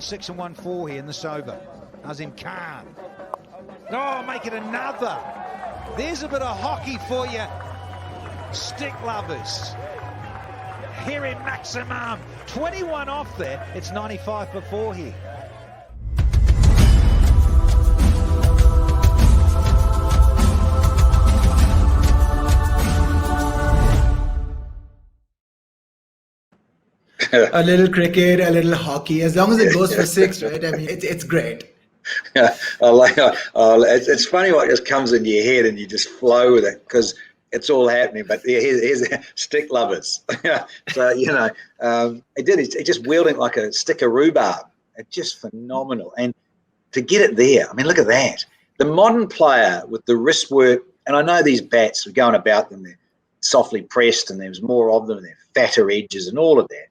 1-6 and 1-4 here in this over. Azam Khan. Oh, make it another. There's a bit of hockey for you, stick lovers. Here in maximum. 21 off there. It's 95 before here. A little cricket, a little hockey, as long as it goes for 6, right? I mean, it's great. Yeah, it's funny what just comes in your head and you just flow with it because it's all happening. But here's stick lovers. So, he just wielding like a stick of rhubarb. It's just phenomenal. And to get it there, I mean, look at that. The modern player with the wrist work, and I know these bats are going about them, they're softly pressed and there's more of them and they're fatter edges and all of that.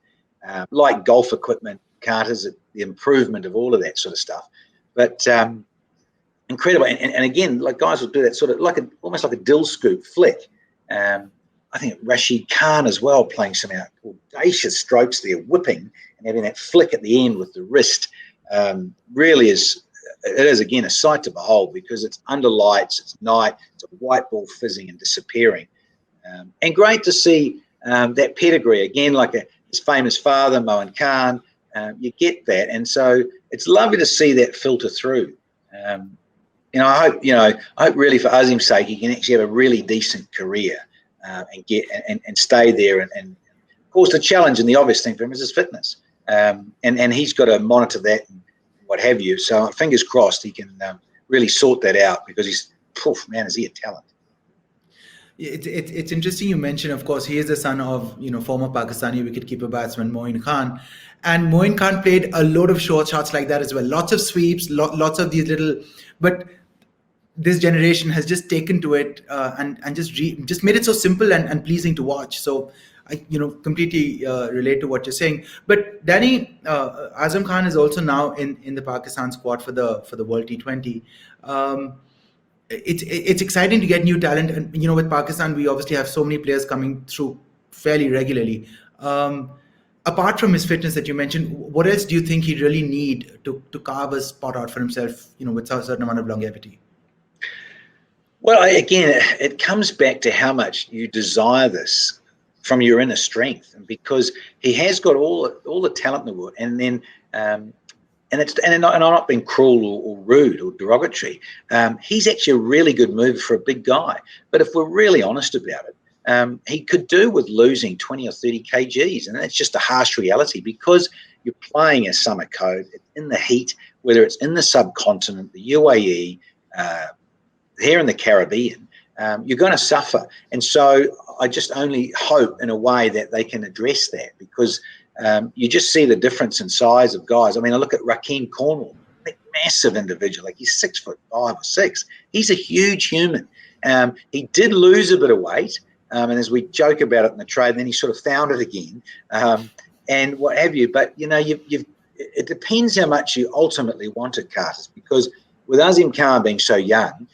Like golf equipment, carters, the improvement of all of that sort of stuff. But incredible. And again, like guys will do that sort of almost like a dill scoop flick. I think Rashid Khan as well playing some audacious strokes there, whipping and having that flick at the end with the wrist. Really is again a sight to behold because it's under lights, it's night, it's a white ball fizzing and disappearing. And great to see that pedigree again, like his famous father, Mohan Khan. You get that, and so it's lovely to see that filter through. I hope really for Azim's sake he can actually have a really decent career and get and stay there. And of course, the challenge and the obvious thing for him is his fitness, and he's got to monitor that and what have you. So fingers crossed he can really sort that out because is he a talent. It's interesting you mentioned, of course, he is the son of former Pakistani wicketkeeper batsman Moin Khan, and Moin Khan played a load of short shots like that as well. Lots of sweeps, lots of these little, but this generation has just taken to it and just made it so simple and pleasing to watch. So I completely relate to what you're saying. But Danny, Azam Khan is also now in the Pakistan squad for the World T20. It's exciting to get new talent, and with Pakistan we obviously have so many players coming through fairly regularly. Apart from his fitness that you mentioned, what else do you think he really need to carve a spot out for himself, with a certain amount of longevity? Well, again, it comes back to how much you desire this from your inner strength, and because he has got all the talent in the world, and then and I'm not being cruel or rude or derogatory. He's actually a really good mover for a big guy. But if we're really honest about it, he could do with losing 20 or 30 kgs, and that's just a harsh reality because you're playing a summer code in the heat, whether it's in the subcontinent, the UAE, here in the Caribbean. You're going to suffer. And so I just only hope in a way that they can address that because you just see the difference in size of guys. I mean, I look at Rakeem Cornwall, a massive individual, like he's 6'5" or 6. He's a huge human. He did lose a bit of weight, and as we joke about it in the trade, then he sort of found it again, and what have you. But it depends how much you ultimately wanted, Carters, because with Azam Khan being so young,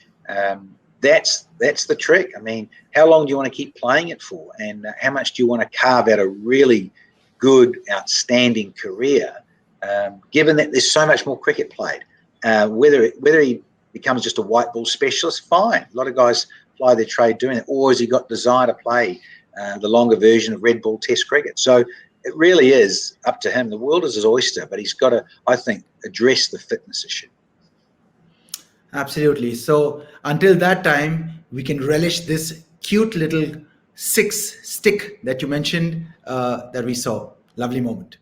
that's the trick. I mean, how long do you want to keep playing it for, and how much do you want to carve out a really good, outstanding career, given that there's so much more cricket played. Whether he becomes just a white ball specialist, fine. A lot of guys ply their trade doing it. Or has he got desire to play the longer version of red ball test cricket? So it really is up to him. The world is his oyster, but he's got to, I think, address the fitness issue. Absolutely. So until that time, we can relish this cute little 6 stick that you mentioned that we saw. Lovely moment.